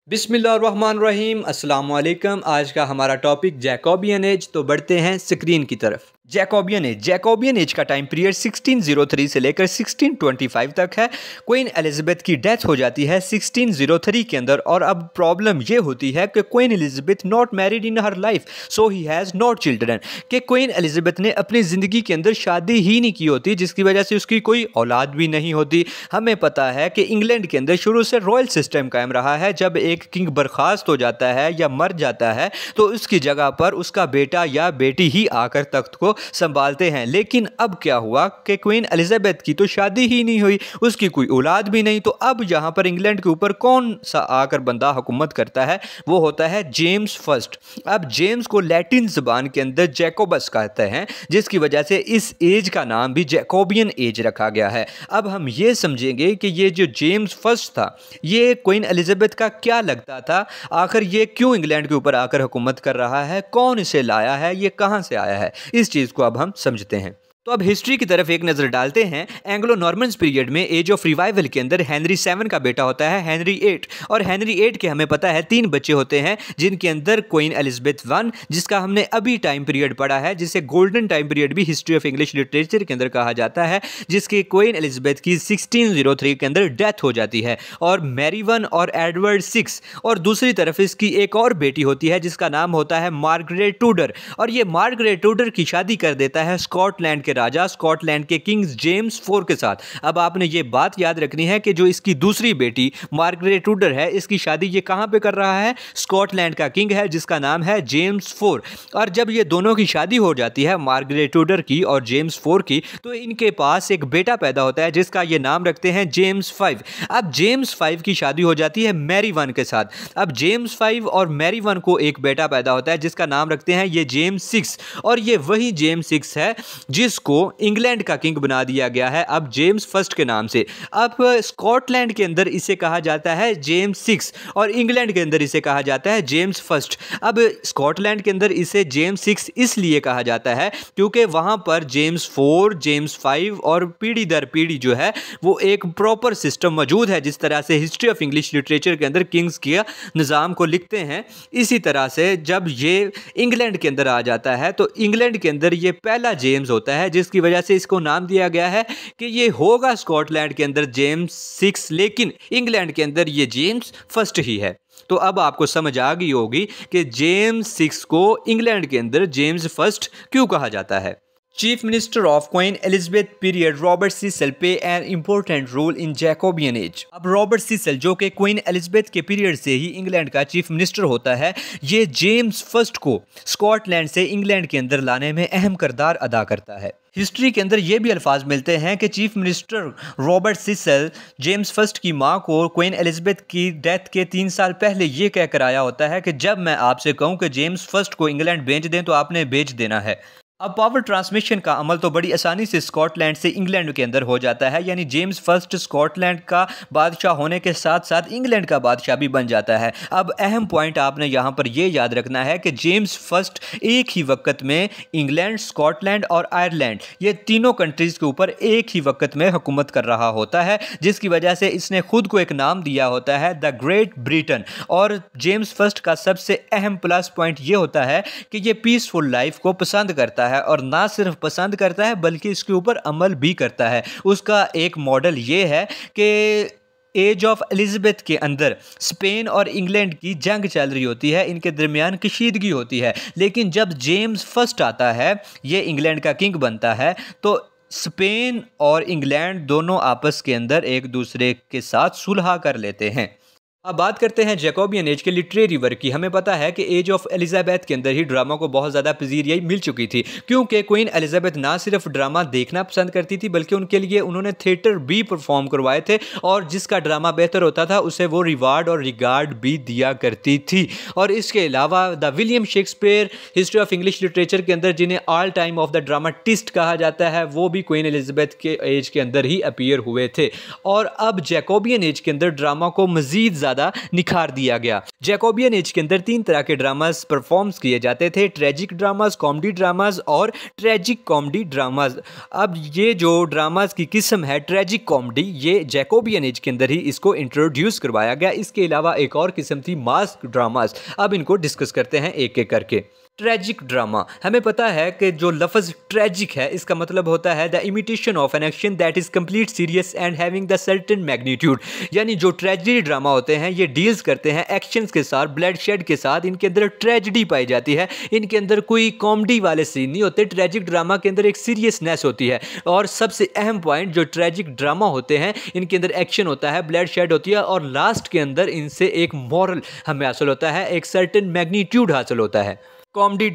बिस्मिल्लाहिर्रहमानिर्रहीम अस्सलाम वालेकुम। आज का हमारा टॉपिक जैकोबियन एज। तो बढ़ते हैं स्क्रीन की तरफ। जैकोबियन एज का टाइम पीरियड 1603 से लेकर 1625 तक है। क्वीन एलिजाबेथ की डेथ हो जाती है 1603 के अंदर। और अब प्रॉब्लम ये होती है कि queen Elizabeth not married in her life, so he has not children. कि क्वीन एलिजाबेथ ने अपनी ज़िंदगी के अंदर शादी ही नहीं की होती, जिसकी वजह से उसकी कोई औलाद भी नहीं होती। हमें पता है कि इंग्लैंड के अंदर शुरू से रॉयल सिस्टम कायम रहा है। जब एक किंग बर्खास्त हो जाता है या मर जाता है तो उसकी जगह पर उसका बेटा या बेटी ही आकर तख्त को संभालते हैं। लेकिन अब क्या हुआ कि क्वीन एलिजाबेथ की तो शादी ही नहीं हुई, उसकी कोई औलाद भी नहीं। तो अब यहाँ पर इंग्लैंड के ऊपर कौन सा आकर बंदा हुकूमत करता है, वो होता है जेम्स फर्स्ट। अब जेम्स को लैटिन ज़बान के अंदर जैकोबस कहते हैं, जिसकी वजह से इस एज का नाम भी जैकोबियन एज रखा गया है। अब हम ये समझेंगे कि ये जो जेम्स फर्स्ट था, ये क्वीन एलिजाबेथ का क्या लगता था, आखिर ये क्यों इंग्लैंड के ऊपर आकर हुकूमत कर रहा है, कौन इसे लाया है, ये कहाँ से आया है, इस चीज़ को अब हम समझते हैं। तो अब हिस्ट्री की तरफ एक नज़र डालते हैं। एंग्लो नॉर्मन्स पीरियड में एज ऑफ रिवाइवल के अंदर हेनरी 7 का बेटा होता है हेनरी 8। और हेनरी 8 के हमें पता है 3 बच्चे होते हैं, जिनके अंदर क्वीन एलिजाबेथ 1, जिसका हमने अभी टाइम पीरियड पढ़ा है, जिसे गोल्डन टाइम पीरियड भी हिस्ट्री ऑफ इंग्लिश लिटरेचर के अंदर कहा जाता है, जिसकी क्वीन एलिजाबेथ की 1603 के अंदर डेथ हो जाती है। और मैरी 1 और एडवर्ड 6। और दूसरी तरफ इसकी एक और बेटी होती है जिसका नाम होता है मार्गरेट टूडर। और ये मार्गरेट टूडर की शादी कर देता है स्कॉटलैंड के राजा, स्कॉटलैंड के किंग जेम्स 4 के साथ। अब आपने ये बात याद रखनी है कि जो इसकी दूसरी बेटी मार्गरेट टूडर है, इसकी शादी ये कहां पे कर रहा है, स्कॉटलैंड का किंग है जिसका नाम है जेम्स 4। और जब ये दोनों की शादी हो जाती है, मार्गरेट टूडर की और जेम्स 4 की, तो इनके पास एक बेटा पैदा होता है जिसका ये नाम रखते हैं जेम्स 5। अब जेम्स 5 की शादी हो जाती है मैरी 1 के साथ। अब जेम्स 5 और मैरी 1 को एक बेटा पैदा होता है जिसका नाम रखते हैं ये जेम्स 6। और ये वही जेम्स 6 है जिसको इंग्लैंड का किंग बना दिया गया है अब जेम्स फर्स्ट के नाम से। अब स्कॉटलैंड के अंदर इसे कहा जाता है जेम्स 6 और इंग्लैंड के अंदर इसे कहा जाता है जेम्स फर्स्ट। अब स्कॉटलैंड के अंदर इसे जेम्स 6 इसलिए कहा जाता है क्योंकि वहां पर जेम्स 4, जेम्स 5 और पीढ़ी दर पीढ़ी जो है वो एक प्रॉपर सिस्टम मौजूद है। जिस तरह से हिस्ट्री ऑफ इंग्लिश लिटरेचर के अंदर किंग्स के निज़ाम को लिखते हैं, इसी तरह से जब ये इंग्लैंड के अंदर आ जाता है तो इंग्लैंड के अंदर ये पहला जेम्स होता है, जिसकी वजह से इसको नाम दिया गया है कि ये होगा स्कॉटलैंड के अंदर जेम्स 6, लेकिन इंग्लैंड के अंदर ये जेम्स फर्स्ट ही है। तो अब आपको समझ आ गई होगी कि जेम्स 6 को इंग्लैंड के अंदर जेम्स फर्स्ट क्यों कहा जाता है। Chief minister of queen Elizabeth period Robert Cecil play an important role in Jacobean age. अब रॉबर्ट सिसल जो कि क्वीन एलिजाबेथ के पीरियड से ही इंग्लैंड का चीफ मिनिस्टर होता है, ये जेम्स फर्स्ट को स्कॉटलैंड से इंग्लैंड के अंदर लाने में अहम किरदार अदा करता है। हिस्ट्री के अंदर ये भी अल्फाज मिलते हैं कि chief minister Robert Sical James first की मां को क्वीन एलिजाबेथ की डेथ के 3 साल पहले ये कहकर आया होता है कि जब मैं आपसे कहूं कि जेम्स फर्स्ट को इंग्लैंड भेज दें तो आपने भेज देना है। अब पावर ट्रांसमिशन का अमल तो बड़ी आसानी से स्कॉटलैंड से इंग्लैंड के अंदर हो जाता है, यानी जेम्स फर्स्ट स्कॉटलैंड का बादशाह होने के साथ साथ इंग्लैंड का बादशाह भी बन जाता है। अब अहम पॉइंट आपने यहाँ पर यह याद रखना है कि जेम्स फर्स्ट एक ही वक्त में इंग्लैंड, स्कॉटलैंड और आयरलैंड, ये तीनों कंट्रीज़ के ऊपर एक ही वक्त में हुकूमत कर रहा होता है, जिसकी वजह से इसने खुद को एक नाम दिया होता है द ग्रेट ब्रिटेन। और जेम्स फर्स्ट का सबसे अहम प्लस पॉइंट ये होता है कि ये पीसफुल लाइफ को पसंद करता है, और ना सिर्फ पसंद करता है बल्कि इसके ऊपर अमल भी करता है। उसका एक मॉडल ये है कि एज ऑफ एलिजाबेथ के अंदर स्पेन और इंग्लैंड की जंग चल रही होती है, इनके दरमियान कशीदगी होती है, लेकिन जब जेम्स फर्स्ट आता है, ये इंग्लैंड का किंग बनता है, तो स्पेन और इंग्लैंड दोनों आपस के अंदर एक दूसरे के साथ सुलह कर लेते हैं। अब बात करते हैं जैकोबियन एज के लिटरेरी वर्क की। हमें पता है कि एज ऑफ एलिजाबेथ के अंदर ही ड्रामा को बहुत ज़्यादा पजीरियाई मिल चुकी थी, क्योंकि क्वीन एलिजाबेथ ना सिर्फ ड्रामा देखना पसंद करती थी बल्कि उनके लिए उन्होंने थिएटर भी परफॉर्म करवाए थे, और जिसका ड्रामा बेहतर होता था उसे वो रिवार्ड और रिगार्ड भी दिया करती थी। और इसके अलावा the William Shakespeare history of English literature के अंदर, जिन्हें all time of the dramatist कहा जाता है, वो भी क्वीन एलिजाबेथ के एज के अंदर ही अपीयर हुए थे। और अब जैकोबियन एज के अंदर ड्रामा को मज़ीद ज़्यादा ज़्यादा निखार दिया गया। जैकोबियन एज के अंदर 3 तरह के ड्रामास परफॉर्म्स किए जाते थे, ट्रेजिक ड्रामास, कॉमेडी ड्रामास और ट्रेजिक कॉमेडी ड्रामास। अब ये जो ड्रामास की किस्म है ट्रेजिक कॉमेडी, ये जैकोबियन एज के अंदर ही इसको इंट्रोड्यूस करवाया गया। इसके अलावा एक और किस्म थी मास्क ड्रामास। अब इनको डिस्कस करते हैं एक एक करके। ट्रेजिक ड्रामा, हमें पता है कि जो लफ्ज़ ट्रेजिक है इसका मतलब होता है the imitation of an action that is complete serious and having the certain magnitude. यानी जो ट्रेजिडी ड्रामा होते हैं ये डील्स करते हैं एक्शंस के साथ, ब्लड शेड के साथ, इनके अंदर ट्रेजिडी पाई जाती है, इनके अंदर कोई कॉमेडी वाले सीन नहीं होते। ट्रेजिक ड्रामा के अंदर एक सीरियसनेस होती है और सबसे अहम पॉइंट जो ट्रेजिक ड्रामा होते हैं इनके अंदर एक्शन होता है, ब्लड शेड होती है और लास्ट के अंदर इनसे एक मॉरल हमें हासिल होता है, एक सर्टेन मैग्नीट्यूड हासिल होता है। Comedy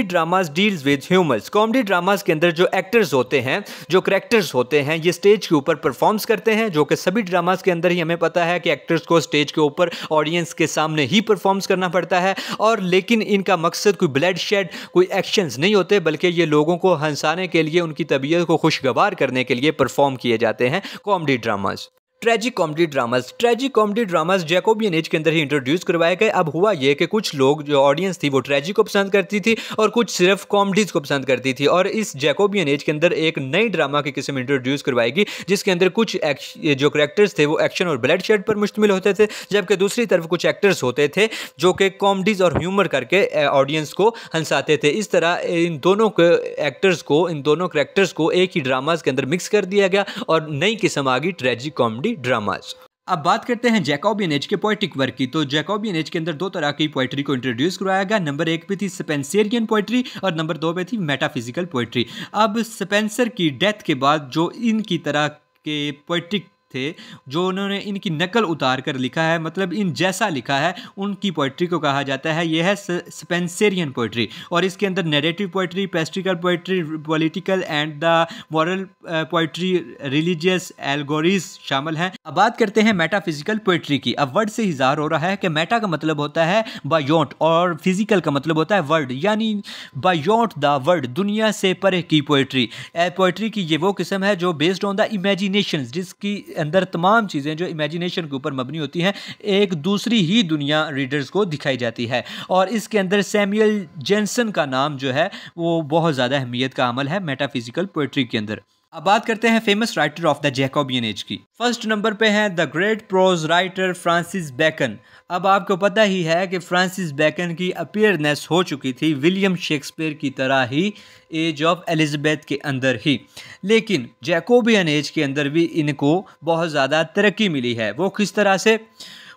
dramas deals with humours. Comedy dramas के अंदर जो एक्टर्स होते हैं, जो करेक्टर्स होते हैं, ये स्टेज के ऊपर परफॉर्म्स करते हैं, जो कि सभी ड्रामास के अंदर ही हमें पता है कि एक्टर्स को स्टेज के ऊपर ऑडियंस के सामने ही परफॉर्म्स करना पड़ता है। और लेकिन इनका मकसद कोई ब्लड शेड, कोई एक्शंस नहीं होते, बल्कि ये लोगों को हंसाने के लिए, उनकी तबीयत को खुशगवार करने के लिए परफॉर्म किए जाते हैं comedy dramas. Tragic comedy dramas Jacobian as के अंदर ही इंट्रोड्यूस करवाए गए। अब हुआ ये कि कुछ लोग, जो ऑडियंस थी वो ट्रेजिक को पसंद करती थी और कुछ सिर्फ कॉमेडीज को पसंद करती थी। और इस जैकोबियन एज के अंदर एक नई ड्रामा की किस्म इंट्रोड्यूस करवाएगी जिसके अंदर कुछ जो करेक्टर्स थे वो एक्शन और ब्लड शेड पर मुश्तमिल होते थे, जबकि दूसरी तरफ कुछ एक्टर्स होते थे जो कि कॉमेडीज और ह्यूमर करके ऑडियंस को हंसाते थे। इस तरह इन दोनों एक्टर्स को, इन दोनों करेक्टर्स को एक ही ड्रामास के अंदर मिक्स कर दिया गया और नई किस्म आ गई ट्रेजिक कॉमेडी ड्रामास। अब बात करते हैं जैकोबियन एज के पोएटिक वर्क की। तो जैकोबियन एज के अंदर 2 तरह की पोएट्री को इंट्रोड्यूस करवाया गया। नंबर 1 पे थी स्पेंसरियन पोएट्री और नंबर 2 पे थी मेटाफिजिकल पोएट्री। अब स्पेंसर की डेथ के बाद जो इनकी तरह के पोएटिक थे, जो उन्होंने इनकी नकल उतार कर लिखा है, मतलब इन जैसा लिखा है, उनकी पोइट्री को कहा जाता है यह है स्पेंसरियन पोइट्री। और इसके अंदर narrative poetry, pastoral poetry, political and the moral poetry, religious allegories शामिल हैं। अब बात करते हैं मेटाफिजिकल पोइट्री की। अब वर्ड से इज़हार हो रहा है कि मेटा का मतलब होता है बायोंट और फिजिकल का मतलब होता है वर्ड, यानी बायोंट द वर्ड, दुनिया से परे की पोइट्री। पोइट्री की ये वो किस्म है जो बेस्ड ऑन द इमेजिनेशन, जिसकी अंदर तमाम चीज़ें जो इमेजिनेशन के ऊपर मबनी होती हैं, एक दूसरी ही दुनिया रीडर्स को दिखाई जाती है। और इसके अंदर सैमुअल जेनसन का नाम जो है वो बहुत ज़्यादा अहमियत का अमल है मेटाफिजिकल पोइट्री के अंदर। अब बात करते हैं famous writer of the Jacobean age की। फर्स्ट नंबर पे है the great prose writer Francis Bacon. अब आपको पता ही है कि फ्रांसिस बेकन की अपीयरनेस हो चुकी थी विलियम शेक्सपियर की तरह ही एज ऑफ एलिजाबेथ के अंदर ही, लेकिन जैकोबियन एज के अंदर भी इनको बहुत ज़्यादा तरक्की मिली है। वो किस तरह से?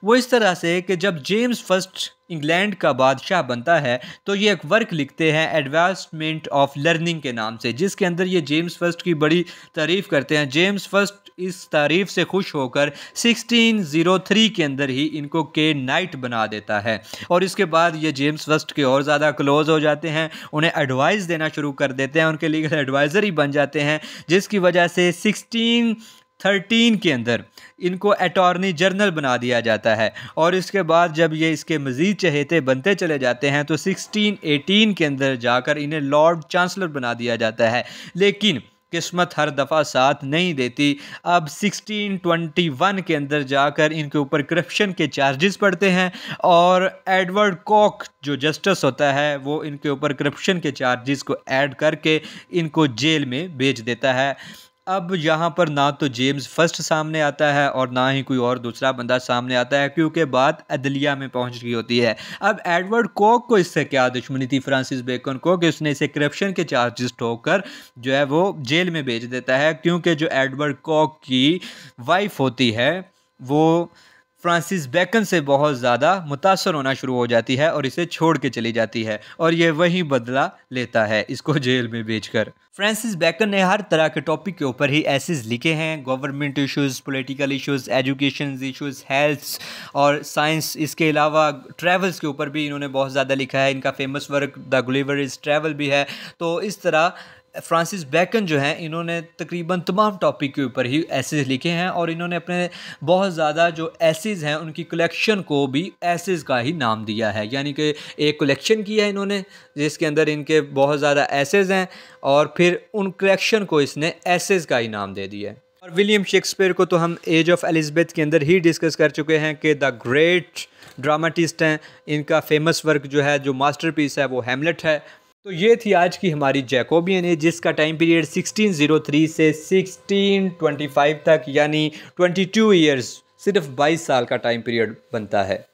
वो इस तरह से कि जब जेम्स फर्स्ट इंग्लैंड का बादशाह बनता है तो ये एक वर्क लिखते हैं एडवांसमेंट ऑफ लर्निंग के नाम से, जिसके अंदर ये जेम्स फर्स्ट की बड़ी तारीफ़ करते हैं। जेम्स फर्स्ट इस तारीफ़ से खुश होकर 1603 के अंदर ही इनको के नाइट बना देता है और इसके बाद ये जेम्स फर्स्ट के और ज़्यादा क्लोज हो जाते हैं, उन्हें एडवाइस देना शुरू कर देते हैं, उनके लीगल एडवाइज़र ही बन जाते हैं, जिसकी वजह से 1613 के अंदर इनको अटॉर्नी जनरल बना दिया जाता है। और इसके बाद जब ये इसके मज़ीद चहेते बनते चले जाते हैं तो 1618 के अंदर जाकर इन्हें लॉर्ड चांसलर बना दिया जाता है। लेकिन किस्मत हर दफ़ा साथ नहीं देती। अब 1621 के अंदर जाकर इनके ऊपर करप्शन के चार्जेस पड़ते हैं और एडवर्ड कॉक जो जस्टिस होता है वो इनके ऊपर करप्शन के चार्जेस को ऐड करके इनको जेल में भेज देता है। अब यहाँ पर ना तो जेम्स फर्स्ट सामने आता है और ना ही कोई और दूसरा बंदा सामने आता है, क्योंकि बात अदलिया में पहुँच गई होती है। अब एडवर्ड कॉक को इससे क्या दुश्मनी थी फ्रांसिस बेकन को कि उसने इसे करप्शन के चार्जेस ठोकर जो है वो जेल में भेज देता है, क्योंकि जो एडवर्ड कॉक की वाइफ होती है वो फ्रांसिस बेकन से बहुत ज़्यादा मुतासर होना शुरू हो जाती है और इसे छोड़ के चली जाती है और ये वही बदला लेता है इसको जेल में भेजकर। फ्रांसिस बेकन ने हर तरह के टॉपिक के ऊपर ही एसेज लिखे हैं, government issues, political issues, education issues, health और साइंस। इसके अलावा ट्रैवल्स के ऊपर भी इन्होंने बहुत ज़्यादा लिखा है। इनका फेमस वर्क द गुलिवर's ट्रैवल भी है। तो इस तरह फ्रांसिस बेकन जो हैं इन्होंने तकरीबन तमाम टॉपिक के ऊपर ही एसेज लिखे हैं और इन्होंने अपने बहुत ज़्यादा जो एसेज हैं उनकी कलेक्शन को भी एसेज का ही नाम दिया है, यानी कि एक कलेक्शन की है इन्होंने जिसके अंदर इनके बहुत ज़्यादा एसेज हैं और फिर उन कलेक्शन को इसने एसेज का ही नाम दे दिया है। और विलियम शेक्सपियर को तो हम एज ऑफ एलिज़ाबेथ के अंदर ही डिस्कस कर चुके हैं कि द ग्रेट ड्रामाटिस्ट हैं। इनका फेमस वर्क जो है, जो मास्टरपीस है, वो हैमलेट है। तो ये थी आज की हमारी जैकोबियन एज, जिसका टाइम पीरियड 1603 से 1625 तक, यानी 22 ईयर्स, सिर्फ 22 साल का टाइम पीरियड बनता है।